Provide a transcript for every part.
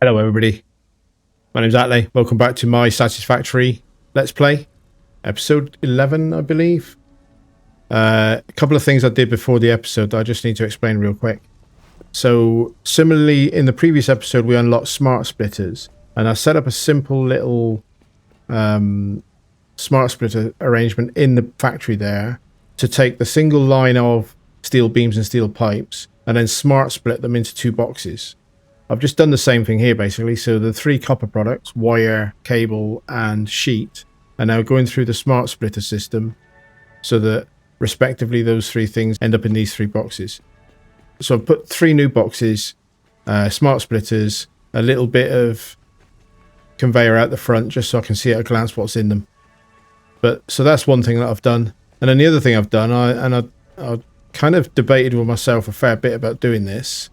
Hello everybody, my name's Atle. Welcome back to my Satisfactory Let's Play, episode 11 I believe. A couple of things I did before the episode that I just need to explain real quick. So similarly in the previous episode we unlocked smart splitters, and I set up a simple little smart splitter arrangement in the factory there to take the single line of steel beams and steel pipes and then smart split them into two boxes. I've just done the same thing here basically. So the three copper products, wire, cable and sheet, are now going through the smart splitter system so that respectively those three things end up in these three boxes. So I've put three new boxes, smart splitters, a little bit of conveyor out the front just so I can see at a glance what's in them. But so that's one thing that I've done. And then the other thing I've done, I kind of debated with myself a fair bit about doing this,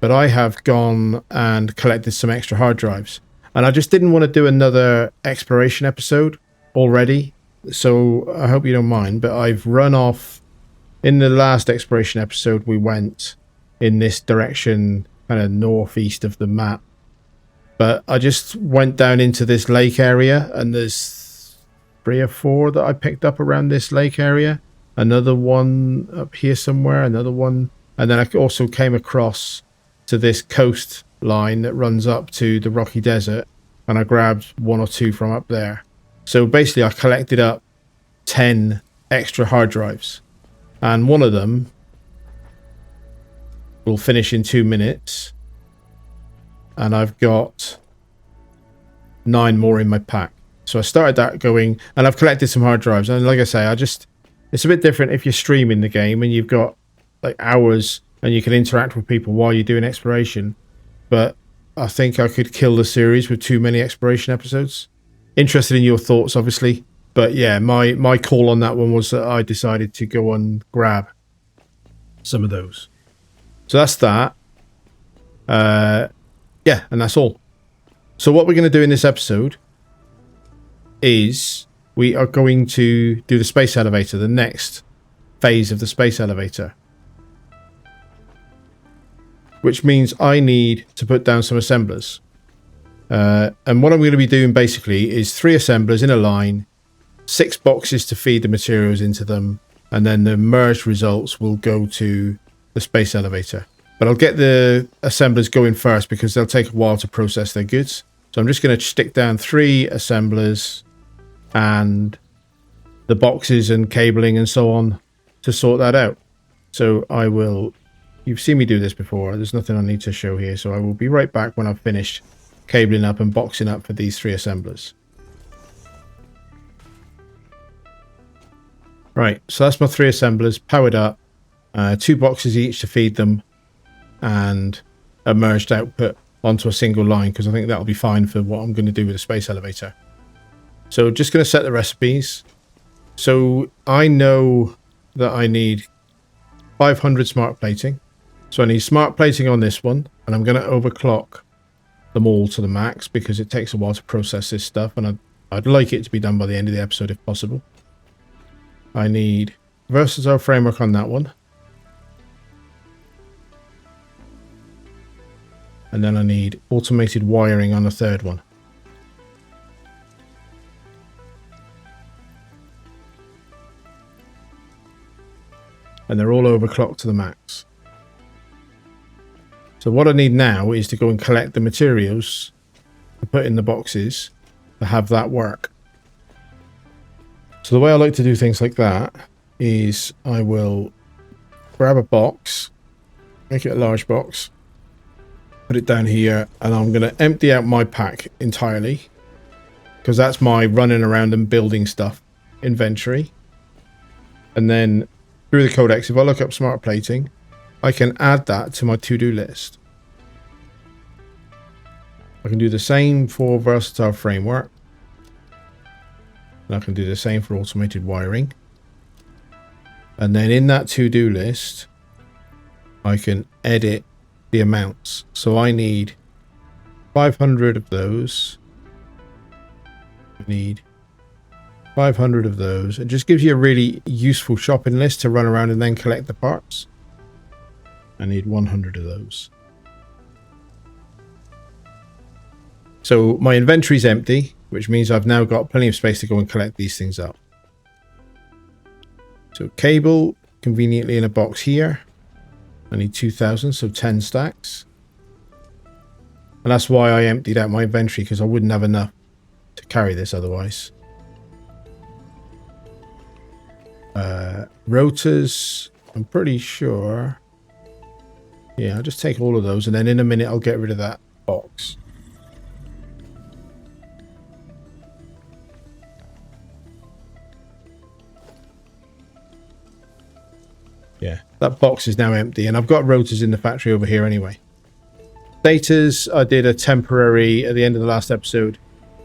but I have gone and collected some extra hard drives. And I just didn't want to do another exploration episode already. So I hope you don't mind, but I've run off. In the last exploration episode, we went in this direction, kind of northeast of the map. But I just went down into this lake area, and there's 3 or 4 that I picked up around this lake area. Another one up here somewhere, another one. And then I also came across to this coast line that runs up to the rocky desert, and I grabbed 1 or 2 from up there. So basically I collected up 10 extra hard drives, and one of them will finish in 2 minutes, and I've got 9 more in my pack. So I started that going, and I've collected some hard drives, and like I say, it's a bit different if you're streaming the game and you've got like hours and you can interact with people while you're doing exploration. But I think I could kill the series with too many exploration episodes. Interested in your thoughts, obviously. But yeah, my call on that one was that I decided to go and grab some of those. So that's that. Yeah, and that's all. So what we're going to do in this episode is we are going to do the space elevator, the next phase of the space elevator. Which means I need to put down some assemblers. And what I'm going to be doing basically is 3 assemblers in a line, 6 boxes to feed the materials into them, and then the merged results will go to the space elevator. But I'll get the assemblers going first because they'll take a while to process their goods. So I'm just going to stick down 3 assemblers and the boxes and cabling and so on to sort that out. So I will... You've seen me do this before. There's nothing I need to show here. So I will be right back when I've finished cabling up and boxing up for these 3 assemblers. Right, so that's my 3 assemblers powered up. 2 boxes each to feed them. And a merged output onto a single line, because I think that'll be fine for what I'm going to do with the space elevator. So just going to set the recipes. So I know that I need 500 smart plating. So I need smart plating on this one, and I'm going to overclock them all to the max because it takes a while to process this stuff, and I'd like it to be done by the end of the episode if possible. I need versatile framework on that one. And then I need automated wiring on the 3rd one. And they're all overclocked to the max. So what I need now is to go and collect the materials to put in the boxes to have that work. So the way I like to do things like that is I will grab a box, make it a large box, put it down here, and I'm going to empty out my pack entirely because that's my running around and building stuff inventory. And then through the codex, if I look up smart plating, I can add that to my to-do list. I can do the same for versatile framework. And I can do the same for automated wiring. And then in that to-do list, I can edit the amounts. So I need 500 of those. I need 500 of those. It just gives you a really useful shopping list to run around and then collect the parts. I need 100 of those. So my inventory's empty, which means I've now got plenty of space to go and collect these things up. So cable, conveniently in a box here. I need 2,000, so 10 stacks. And that's why I emptied out my inventory, because I wouldn't have enough to carry this otherwise. Rotors, I'm pretty sure. Yeah, I'll just take all of those, and then in a minute I'll get rid of that box. Yeah, that box is now empty, and I've got rotors in the factory over here anyway. Status, I did a temporary, at the end of the last episode,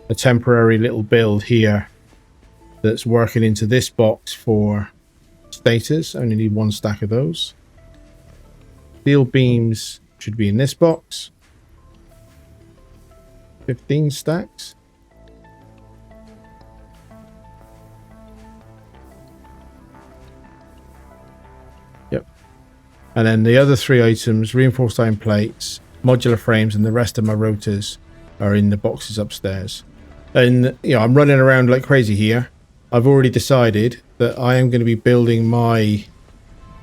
a temporary little build here that's working into this box for status. I only need 1 stack of those. Steel beams should be in this box. 15 stacks. Yep. And then the other 3 items, reinforced iron plates, modular frames, and the rest of my rotors are in the boxes upstairs. And, you know, I'm running around like crazy here. I've already decided that I am going to be building my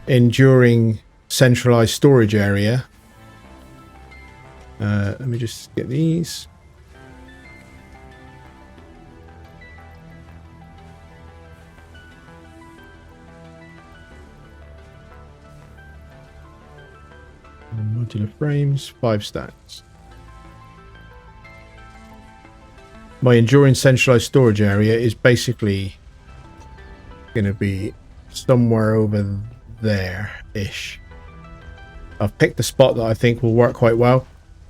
enduring centralized storage area. Let me just get these. Modular frames, 5 stacks. My enduring centralized storage area is basically going to be somewhere over there-ish. I've picked the spot that I think will work quite well,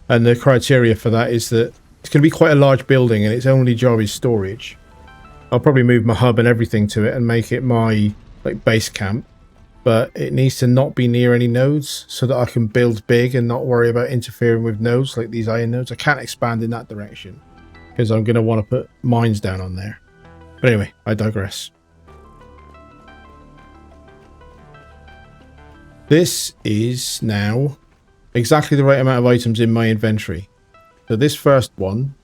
and the criteria for that is that it's going to be quite a large building and its only job is storage. I'll probably move my hub and everything to it and make it my base camp, but it needs to not be near any nodes so that I can build big and not worry about interfering with nodes like these iron nodes. I can't expand in that direction because I'm going to want to put mines down on there. But anyway, I digress. This is now exactly the right amount of items in my inventory. So this first one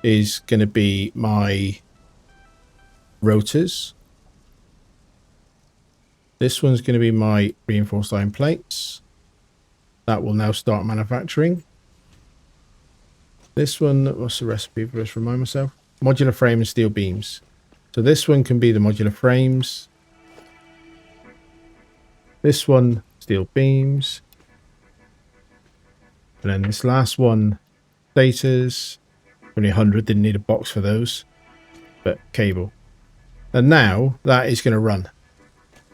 is going to be my rotors. This one's going to be my reinforced iron plates. That will now start manufacturing. This one, what's the recipe for this? Remind myself. Modular frame and steel beams. So this one can be the modular frames. This one, steel beams. And then this last one, status. Only 100, didn't need a box for those. But cable. And now that is going to run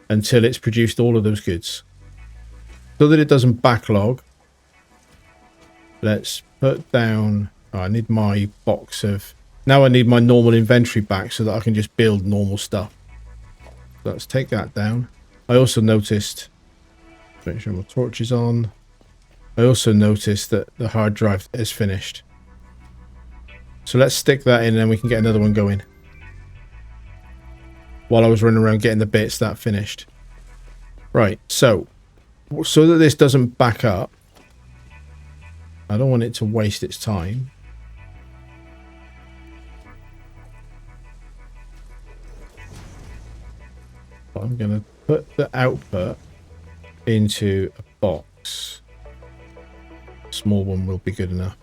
until it's produced all of those goods. So that it doesn't backlog, let's put down... Oh, I need my box of... Now I need my normal inventory back so that I can just build normal stuff. So let's take that down. I also noticed... Make sure my torch is on. I also noticed that the hard drive is finished. So let's stick that in and then we can get another one going. While I was running around getting the bits, that finished. Right, so that this doesn't back up, I don't want it to waste its time. I'm going to put the output into a box. A small one will be good enough.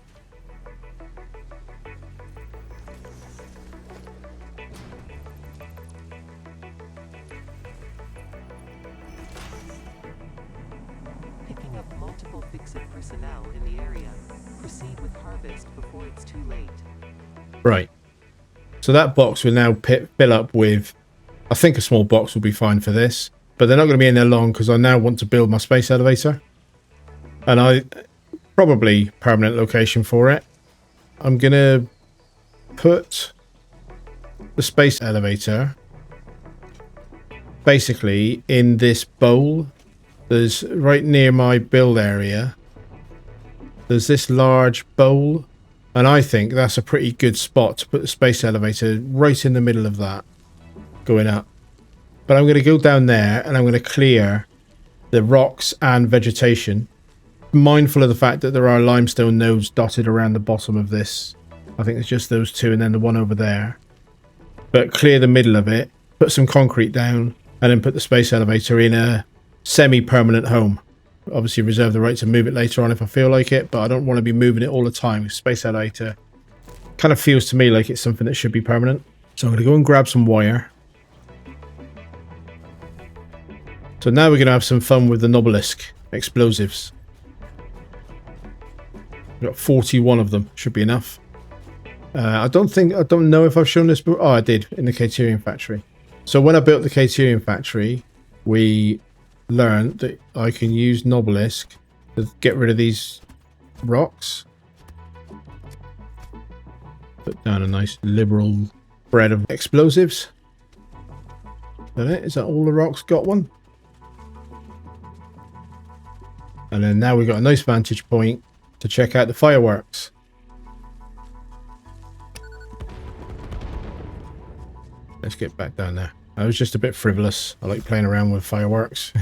Picking up multiple fix-it personnel in the area. Proceed with harvest before it's too late. Right. So that box will now fill up with... I think a small box will be fine for this. But they're not going to be in there long because I now want to build my space elevator. And I... Probably permanent location for it. I'm going to put the space elevator basically in this bowl. There's right near my build area. There's this large bowl. And I think that's a pretty good spot to put the space elevator right in the middle of that. Going up. But I'm going to go down there and I'm going to clear the rocks and vegetation. Mindful of the fact that there are limestone nodes dotted around the bottom of this I think it's just those two and then the one over there. But clear the middle of it, put some concrete down, and then put the space elevator in a semi-permanent home. Obviously reserve the right to move it later on if I feel like it, but I don't want to be moving it all the time. Space elevator kind of feels to me like it's something that should be permanent. So I'm going to go and grab some wire. So now we're going to have some fun with the Nobelisk explosives. We've got 41 of them, should be enough. I don't know if I've shown this before. Oh, I did, in the Caturium factory. So when I built the Caturium factory, we learned that I can use Nobelisk to get rid of these rocks. Put down a nice liberal spread of explosives. Is that it? Is that all the rocks got one? And then now we've got a nice vantage point to check out the fireworks. Let's get back down there. I was just a bit frivolous. I like playing around with fireworks.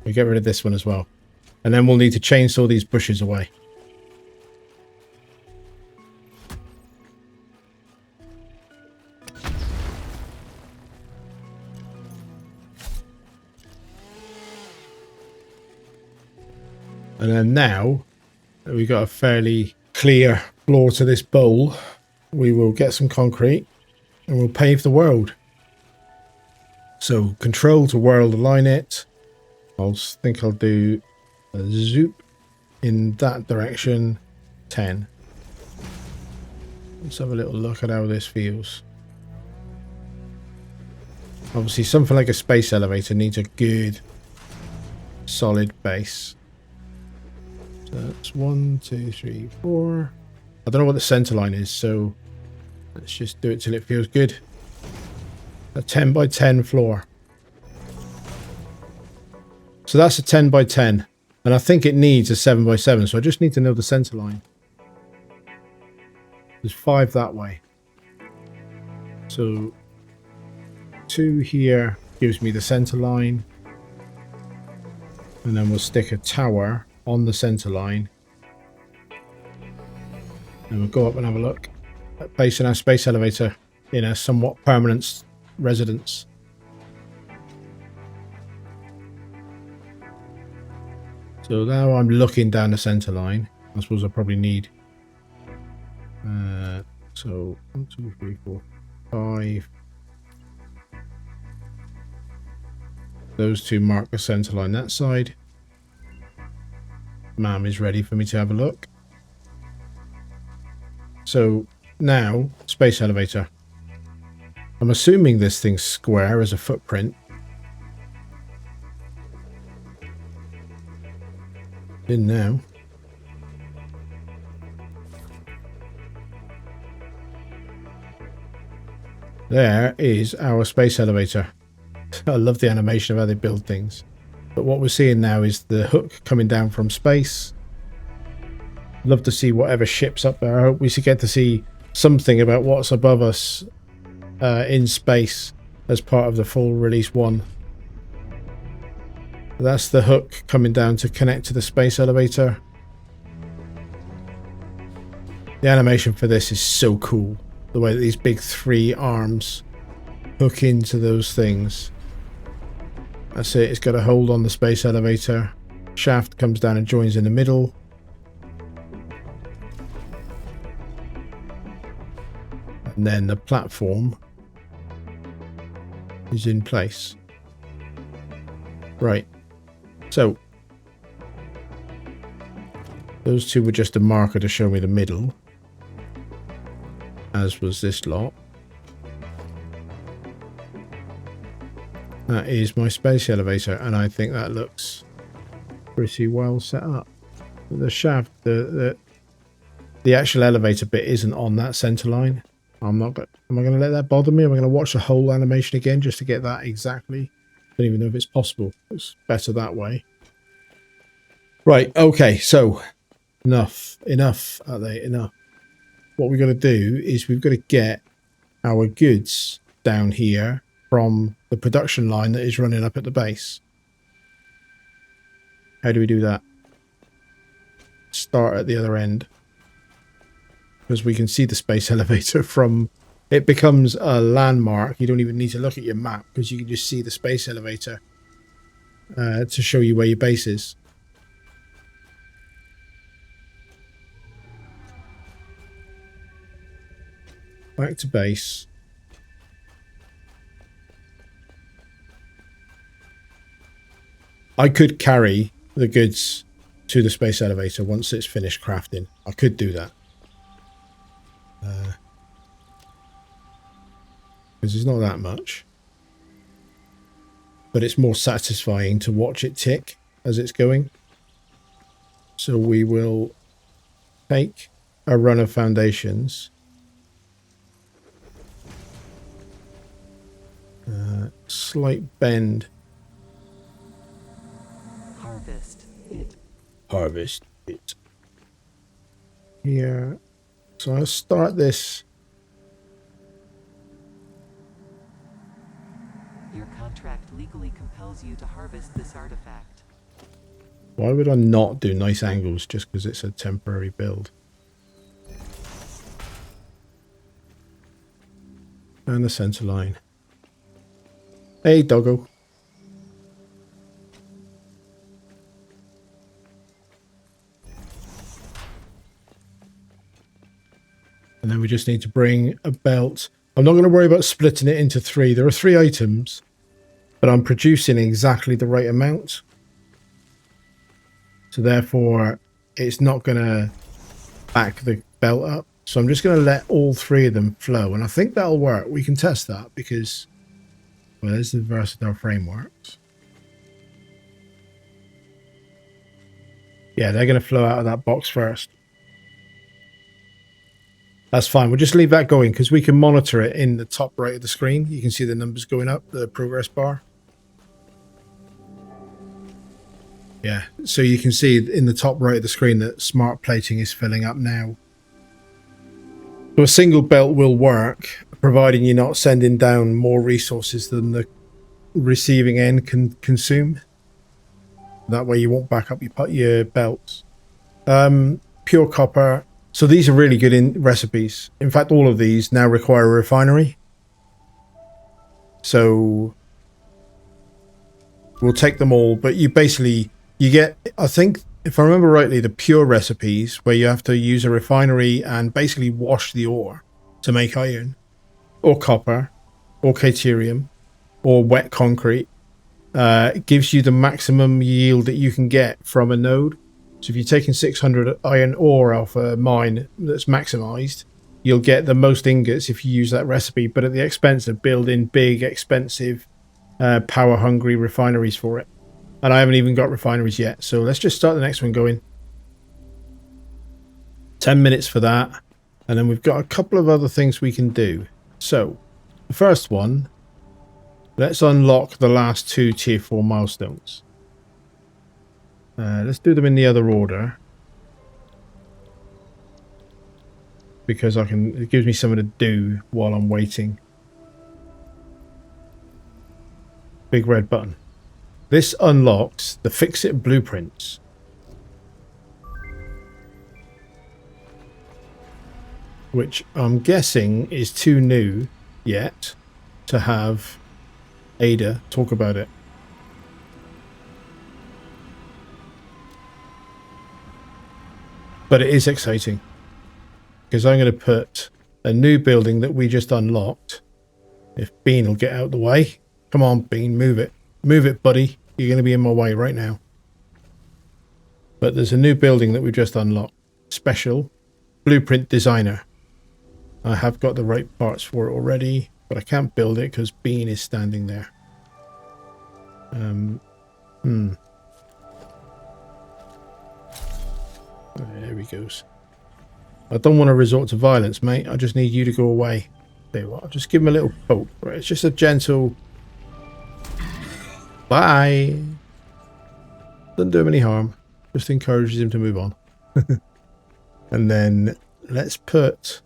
We get rid of this one as well. And then we'll need to chainsaw these bushes away. And then now that we've got a fairly clear floor to this bowl, we will get some concrete and we'll pave the world. So control to world align it. Think I'll do a zoop in that direction. 10. Let's have a little look at how this feels. Obviously something like a space elevator needs a good solid base. So that's 1, 2, 3, 4. I don't know what the center line is, so let's just do it till it feels good. A 10 by 10 floor. So that's a 10 by 10. And I think it needs a 7 by 7. So I just need to know the center line. There's 5 that way. So 2 here gives me the center line. And then we'll stick a tower on the center line. And we'll go up and have a look at placing our space elevator in a somewhat permanent residence. So now I'm looking down the center line. I suppose I probably need so 1, 2, 3, 4, 5. Those two mark the center line that side. Ma'am is ready for me to have a look. So now space elevator. I'm assuming this thing's square as a footprint. In now. There is our space elevator. I love the animation of how they build things. But what we're seeing now is the hook coming down from space. Love to see whatever ship's up there. I hope we should get to see something about what's above us in space as part of the full release 1. That's the hook coming down to connect to the space elevator. The animation for this is so cool. The way that these big 3 arms hook into those things. That's it. It's got a hold on the space elevator. Shaft comes down and joins in the middle. And then the platform is in place. Right. So those two were just a marker to show me the middle, as was this lot. That is my space elevator, and I think that looks pretty well set up. The shaft, the actual elevator bit isn't on that center line. Am I going to let that bother me? Am I going to watch the whole animation again just to get that exactly? Don't even know if it's possible. It's better that way. Right, okay, so enough are they? Enough. What we've got to do is we've got to get our goods down here from the production line that is running up at the base. How do we do that? Start at the other end. because we can see the space elevator from... It becomes a landmark. You don't even need to look at your map because you can just see the space elevator to show you where your base is. Back to base. I could carry the goods to the space elevator once it's finished crafting. I could do that. Because it's not that much. But it's more satisfying to watch it tick as it's going. So we will take a run of foundations. Slight bend. Harvest it. Harvest it. Here. So I'll start this. Your contract legally compels you to harvest this artifact. Why would I not do nice angles just because it's a temporary build? And the center line. Hey, doggo. And then we just need to bring a belt. I'm not going to worry about splitting it into 3. There are 3 items, but I'm producing exactly the right amount. So therefore, it's not going to back the belt up. So I'm just going to let all 3 of them flow. And I think that'll work. We can test that because... Well, there's the versatile frameworks. Yeah, they're going to flow out of that box first. That's fine. We'll just leave that going because we can monitor it in the top right of the screen. You can see the numbers going up, the progress bar. Yeah, so you can see in the top right of the screen that smart plating is filling up now. So a single belt will work, providing you're not sending down more resources than the receiving end can consume. That way you won't back up your belts. Pure copper. So these are really good in recipes. In fact, all of these now require a refinery. So we'll take them all, but you basically, you get, I think, if I remember rightly, the pure recipes where you have to use a refinery and basically wash the ore to make iron, or copper, or caterium, or wet concrete. It gives you the maximum yield that you can get from a node. So if you're taking 600 iron ore off a mine that's maximized, you'll get the most ingots if you use that recipe, but at the expense of building big, expensive, power-hungry refineries for it. And I haven't even got refineries yet. So let's just start the next one going. 10 minutes for that. And then we've got a couple of other things we can do. So the first one, let's unlock the last 2 tier 4 milestones. Let's do them in the other order. Because it gives me something to do while I'm waiting. Big red button. This unlocks the Fix-It blueprints. Which I'm guessing is too new yet to have Ada talk about it. But it is exciting. Because I'm going to put a new building that we just unlocked. If Bean will get out of the way. Come on, Bean, move it. Move it, buddy. You're going to be in my way right now. But there's a new building that we just unlocked. Special Blueprint Designer. I have got the right parts for it already. But I can't build it because Bean is standing there. There he goes. I don't want to resort to violence, mate. I just need you to go away. Tell you what, I'll just give him a little poke. Right, it's just a gentle... Bye. Doesn't do him any harm. Just encourages him to move on. And then let's put...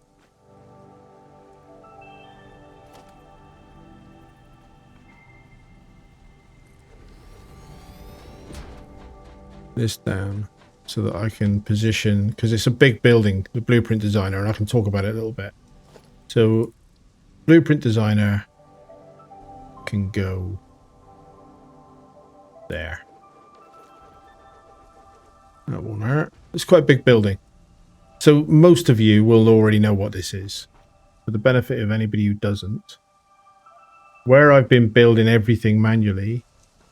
this down. so that I can position, because it's a big building, the blueprint designer, and I can talk about it a little bit. So blueprint designer can go there. That won't hurt. It's quite a big building. So most of you will already know what this is. For the benefit of anybody who doesn't, where I've been building everything manually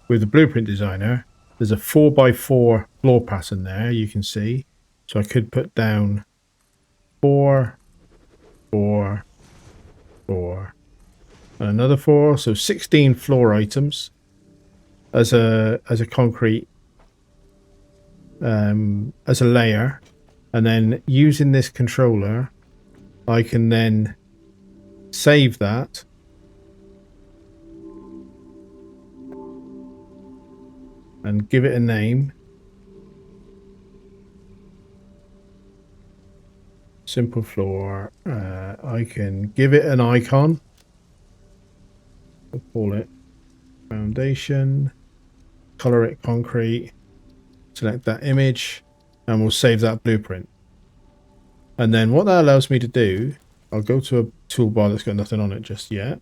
with the blueprint designer, there's a 4x4 floor pattern there, you can see. So I could put down 4, 4, 4, and another 4. So 16 floor items as a concrete, as a layer. And then using this controller, I can then save that. And give it a name. Simple floor. I can give it an icon. We'll call it foundation. Color it concrete. Select that image. And we'll save that blueprint. And then what that allows me to do, I'll go to a toolbar that's got nothing on it just yet,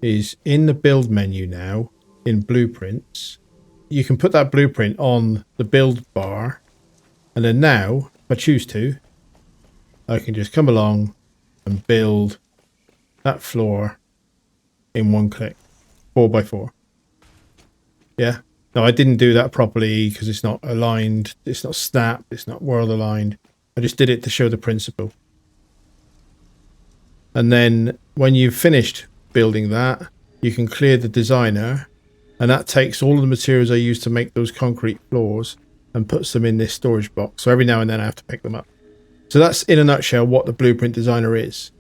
is in the build menu now, in blueprints, you can put that blueprint on the build bar, and then now, if I choose to, I can just come along and build that floor in one click, 4x4. Yeah. Now I didn't do that properly because it's not aligned, it's not snapped, it's not world aligned. I just did it to show the principle. And then when you've finished building that, you can clear the designer, and that takes all of the materials I used to make those concrete floors and puts them in this storage box. So every now and then I have to pick them up. So that's in a nutshell what the blueprint designer is.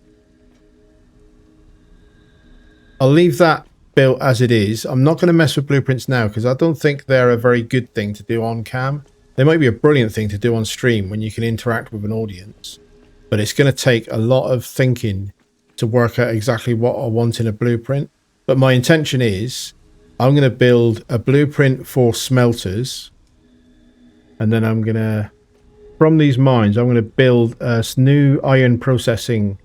I'll leave that built as it is. I'm not going to mess with blueprints now because I don't think they're a very good thing to do on cam. They might be a brilliant thing to do on stream when you can interact with an audience, but it's going to take a lot of thinking to work out exactly what I want in a blueprint. But my intention is I'm going to build a blueprint for smelters, and then I'm going to, from these mines, I'm going to build a new iron processing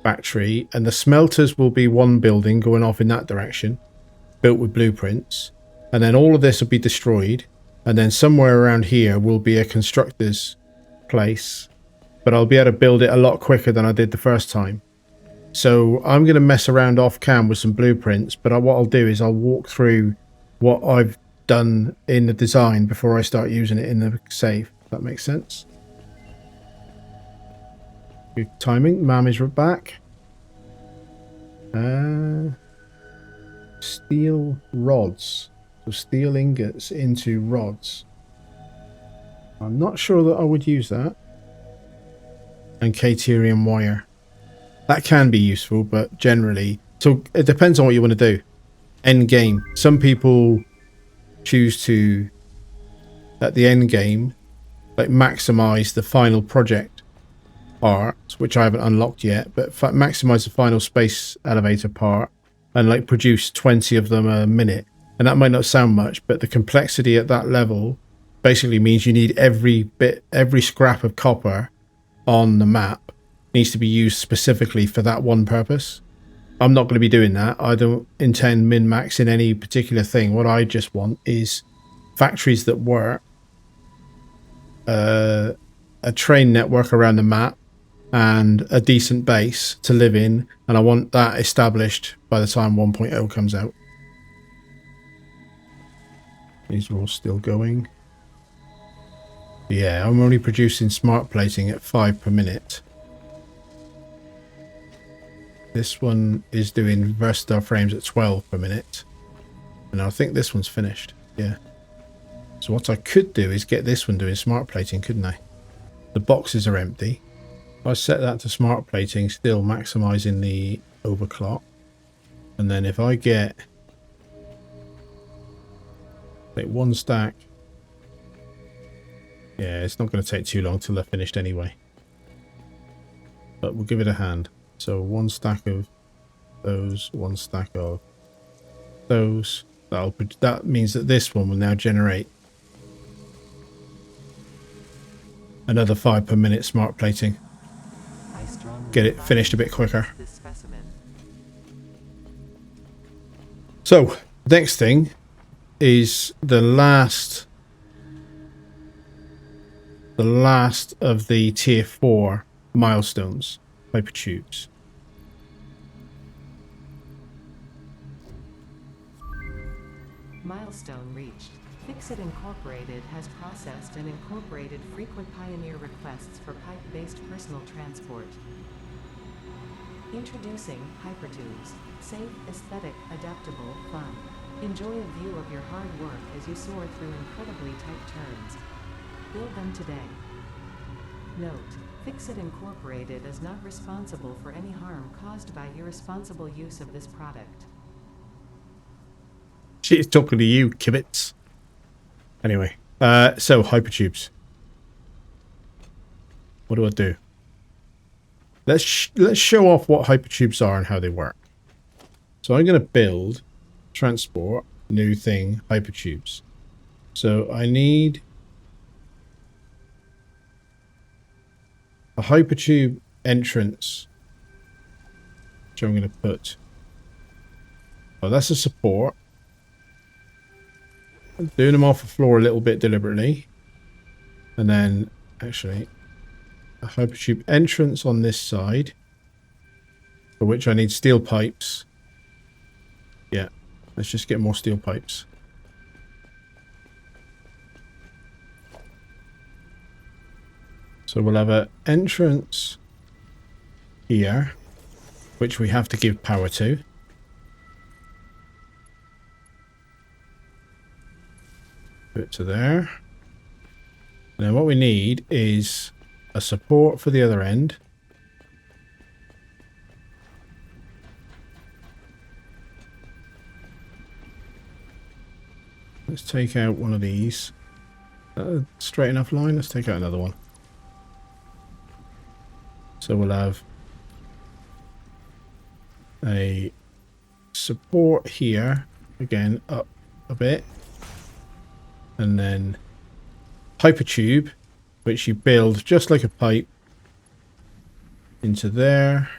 factory, and the smelters will be one building going off in that direction, built with blueprints, and then all of this will be destroyed, and then somewhere around here will be a constructor's place, but I'll be able to build it a lot quicker than I did the first time. So I'm going to mess around off cam with some blueprints, but what I'll do is I'll walk through what I've done in the design before I start using it in the save. If that makes sense. Good timing. Mam is back. Steel rods. So steel ingots into rods. I'm not sure that I would use that. And Caterium wire. That can be useful, but generally... So it depends on what you want to do. End game. Some people choose to, at the end game, like maximize the final project part, which I haven't unlocked yet, but maximize the final space elevator part and like produce 20 of them a minute. And that might not sound much, but the complexity at that level basically means you need every scrap of copper on the map needs to be used specifically for that one purpose. I'm not going to be doing that. I don't intend min-maxing any particular thing. What I just want is factories that work, a train network around the map, and a decent base to live in, and I want that established by the time 1.0 comes out. These are all still going. Yeah, I'm only producing smart plating at 5 per minute. This one is doing versatile frames at 12 per minute. And I think this one's finished. Yeah. So what I could do is get this one doing smart plating, couldn't I? The boxes are empty. If I set that to smart plating, still maximizing the overclock. And then if I get like one stack. Yeah, it's not going to take too long till they're finished anyway. But we'll give it a hand. So one stack of those, one stack of those. That means that this one will now generate another 5 per minute smart plating. I strongly Get it advise finished a you bit to quicker. test this specimen. So, next thing is the last of the tier 4 milestones, hypertubes. Milestone reached. Fixit Incorporated has processed and incorporated frequent Pioneer requests for pipe-based personal transport. Introducing Hypertubes. Safe, aesthetic, adaptable, fun. Enjoy a view of your hard work as you soar through incredibly tight turns. Build them today. Note: Fixit Incorporated is not responsible for any harm caused by irresponsible use of this product. She's talking to you, kibitz. Anyway, so hypertubes. What do I do? Let's show off what hypertubes are and how they work. So I'm going to build, transport, new thing, hypertubes. So I need a hypertube entrance, which I'm going to put. Oh, that's a support. I'm doing them off the floor a little bit deliberately. And then, actually, a hypertube entrance on this side, for which I need steel pipes. Yeah, let's just get more steel pipes. So we'll have an entrance here, which we have to give power to. Put it to there. And then what we need is a support for the other end. Let's take out one of these. Straight enough line. Let's take out another one. So we'll have a support here. Again, up a bit. And then hypertube, which you build just like a pipe into there.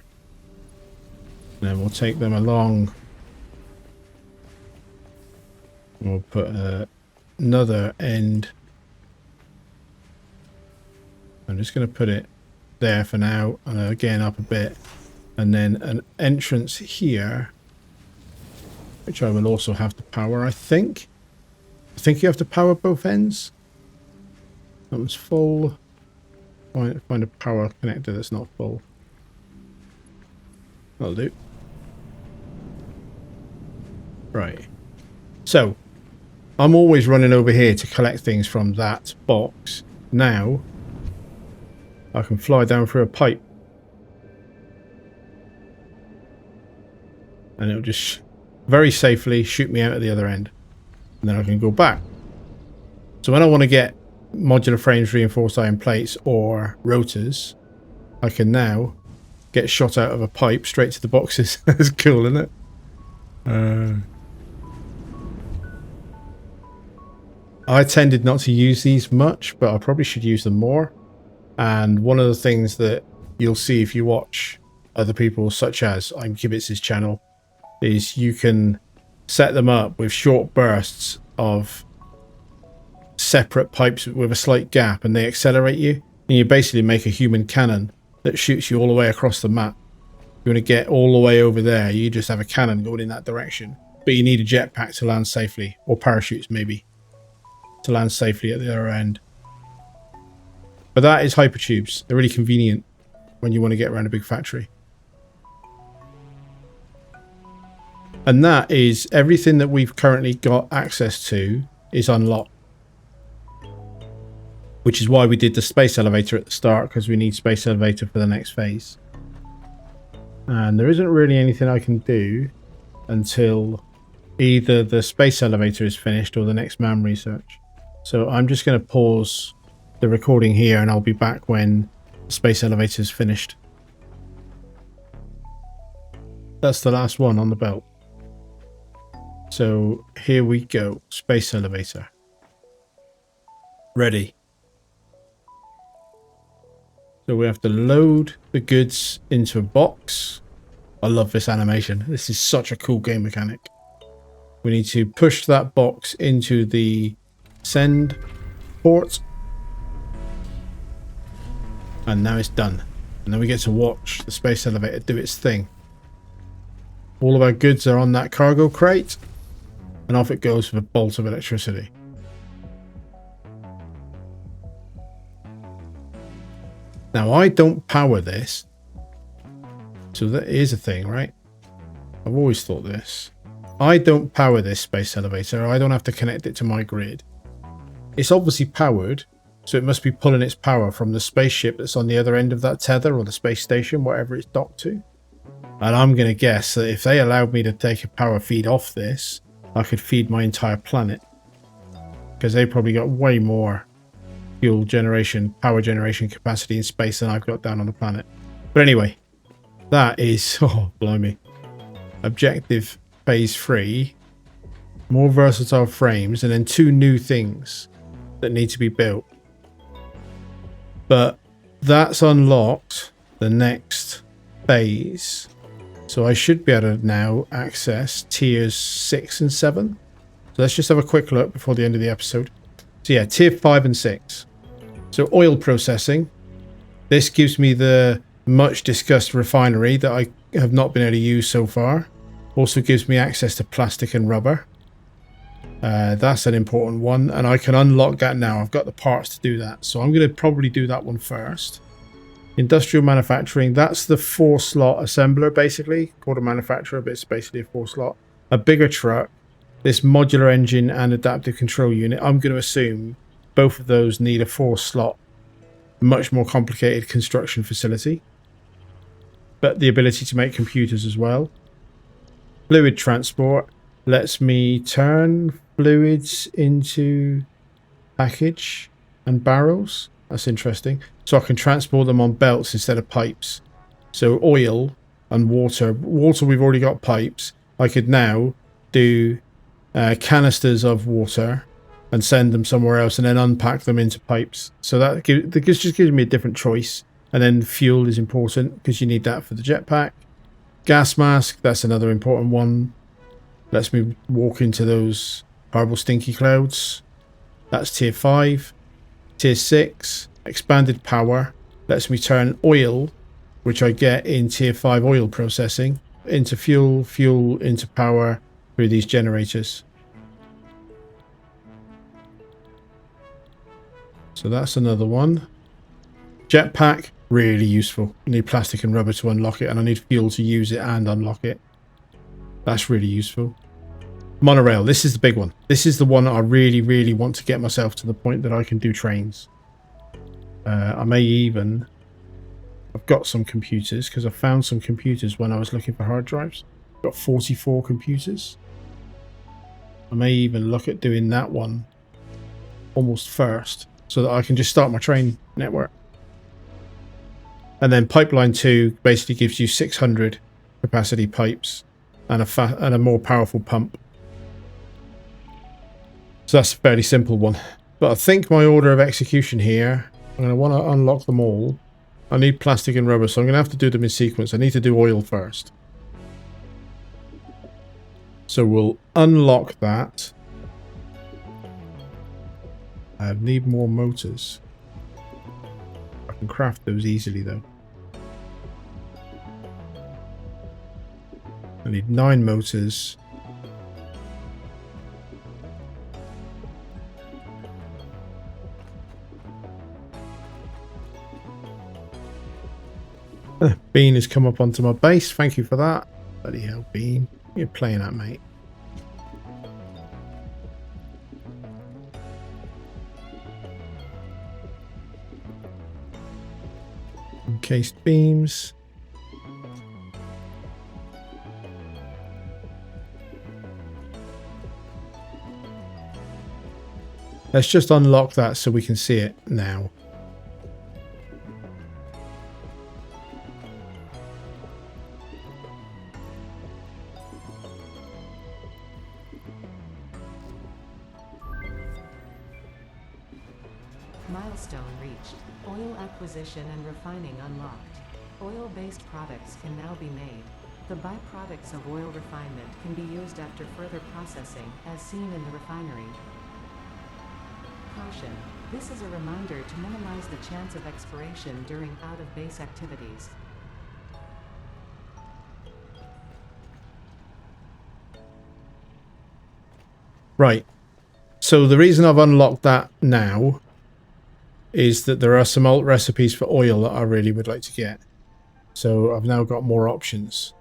And then we'll take them along. We'll put another end. I'm just going to put it there for now, and again up a bit, and then an entrance here, which I will also have to power. I think you have to power both ends. That one's full. Find a power connector that's not full. That'll do. Right. So I'm always running over here to collect things from that box. Now I can fly down through a pipe. And it'll just very safely shoot me out at the other end. And then I can go back. So when I want to get modular frames, reinforced iron plates, or rotors, I can now get shot out of a pipe straight to the boxes. That's cool, isn't it? I tended not to use these much, but I probably should use them more. And one of the things that you'll see if you watch other people, such as I'm Kibitz's channel, is you can set them up with short bursts of separate pipes with a slight gap, and they accelerate you, and you basically make a human cannon that shoots you all the way across the map. You want to get all the way over there, you just have a cannon going in that direction, but you need a jetpack to land safely, or parachutes maybe, to land safely at the other end. But that is hypertubes. They're really convenient when you want to get around a big factory. And that is everything that we've currently got access to is unlocked. Which is why we did the space elevator at the start, because we need space elevator for the next phase. And there isn't really anything I can do until either the space elevator is finished or the next MAM research. So I'm just going to pause the recording here, and I'll be back when the space elevator is finished. That's the last one on the belt. So here we go. Space elevator. Ready. So we have to load the goods into a box. I love this animation. This is such a cool game mechanic. We need to push that box into the send port. And now it's done. And then we get to watch the space elevator do its thing. All of our goods are on that cargo crate. And off it goes with a bolt of electricity. Now I don't power this. So that is a thing, right? I've always thought this. I don't power this space elevator. I don't have to connect it to my grid. It's obviously powered. So it must be pulling its power from the spaceship that's on the other end of that tether, or the space station, whatever it's docked to. And I'm going to guess that if they allowed me to take a power feed off this, I could feed my entire planet. Because they probably got way more fuel generation, power generation capacity in space than I've got down on the planet. But anyway, that is, oh, blimey. Objective phase 3. More versatile frames, and then 2 new things that need to be built. But that's unlocked the next phase. So I should be able to now access tiers 6 and 7. So let's just have a quick look before the end of the episode. So yeah, tier 5 and 6. So oil processing. This gives me the much discussed refinery that I have not been able to use so far. Also gives me access to plastic and rubber. That's an important one, and I can unlock that now. I've got the parts to do that, so I'm going to probably do that one first. Industrial manufacturing, that's the 4-slot assembler, basically. Called a manufacturer, but it's basically a 4-slot. A bigger truck, this modular engine and adaptive control unit. I'm going to assume both of those need a 4-slot, much more complicated construction facility. But the ability to make computers as well. Fluid transport lets me turn fluids into package and barrels. That's interesting. So I can transport them on belts instead of pipes. So oil and water. Water, we've already got pipes. I could now do canisters of water and send them somewhere else and then unpack them into pipes. So that just gives me a different choice. And then fuel is important because you need that for the jetpack. Gas mask, that's another important one. Lets me walk into those horrible stinky clouds. That's tier 5. Tier 6, expanded power. Lets me turn oil, which I get in tier 5 oil processing, into fuel, fuel into power through these generators. So that's another one. Jetpack, really useful. I need plastic and rubber to unlock it, and I need fuel to use it and unlock it. That's really useful. Monorail, this is the big one. This is the one I really, really want to get myself to the point that I can do trains. I may even... I've got some computers, because I found some computers when I was looking for hard drives. I've got 44 computers. I may even look at doing that one almost first, so that I can just start my train network. And then Pipeline 2 basically gives you 600 capacity pipes and a more powerful pump. So that's a fairly simple one. But I think my order of execution here, I'm going to want to unlock them all. I need plastic and rubber, so I'm going to have to do them in sequence. I need to do oil first. So we'll unlock that. I need more motors. I can craft those easily though. I need 9 motors. Bean has come up onto my base. Thank you for that. Bloody hell, Bean. You're playing at, mate. Encased beams. Let's just unlock that so we can see it now. Milestone reached. Oil acquisition and refining unlocked. Oil-based products can now be made. The byproducts of oil refinement can be used after further processing, as seen in the refinery. Caution. This is a reminder to minimize the chance of expiration during out-of-base activities. Right. So the reason I've unlocked that now is that there are some alt recipes for oil that I really would like to get. So I've now got more options.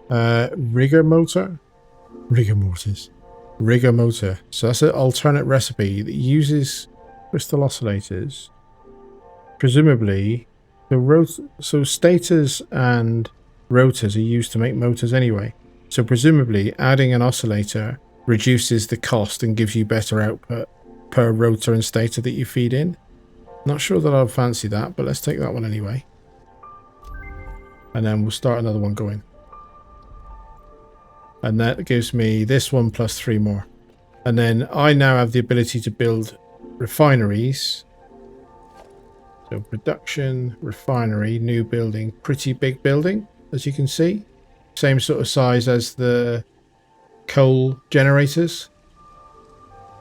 Rigor motor. So that's an alternate recipe that uses crystal oscillators. Presumably, so stators and rotors are used to make motors anyway. So presumably, adding an oscillator reduces the cost and gives you better output per rotor and stator that you feed in. Not sure that I'll fancy that, but let's take that one anyway. And then we'll start another one going. And that gives me this one plus 3 more. And then I now have the ability to build refineries. So production, refinery, new building, pretty big building, as you can see. Same sort of size as the coal generators.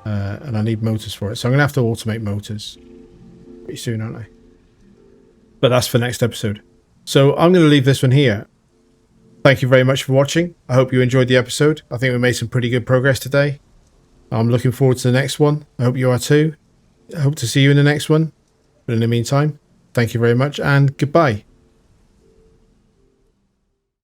And I need motors for it. So I'm going to have to automate motors pretty soon, aren't I? But that's for next episode. So I'm going to leave this one here. Thank you very much for watching. I hope you enjoyed the episode. I think we made some pretty good progress today. I'm looking forward to the next one. I hope you are too. I hope to see you in the next one. But in the meantime, thank you very much and goodbye.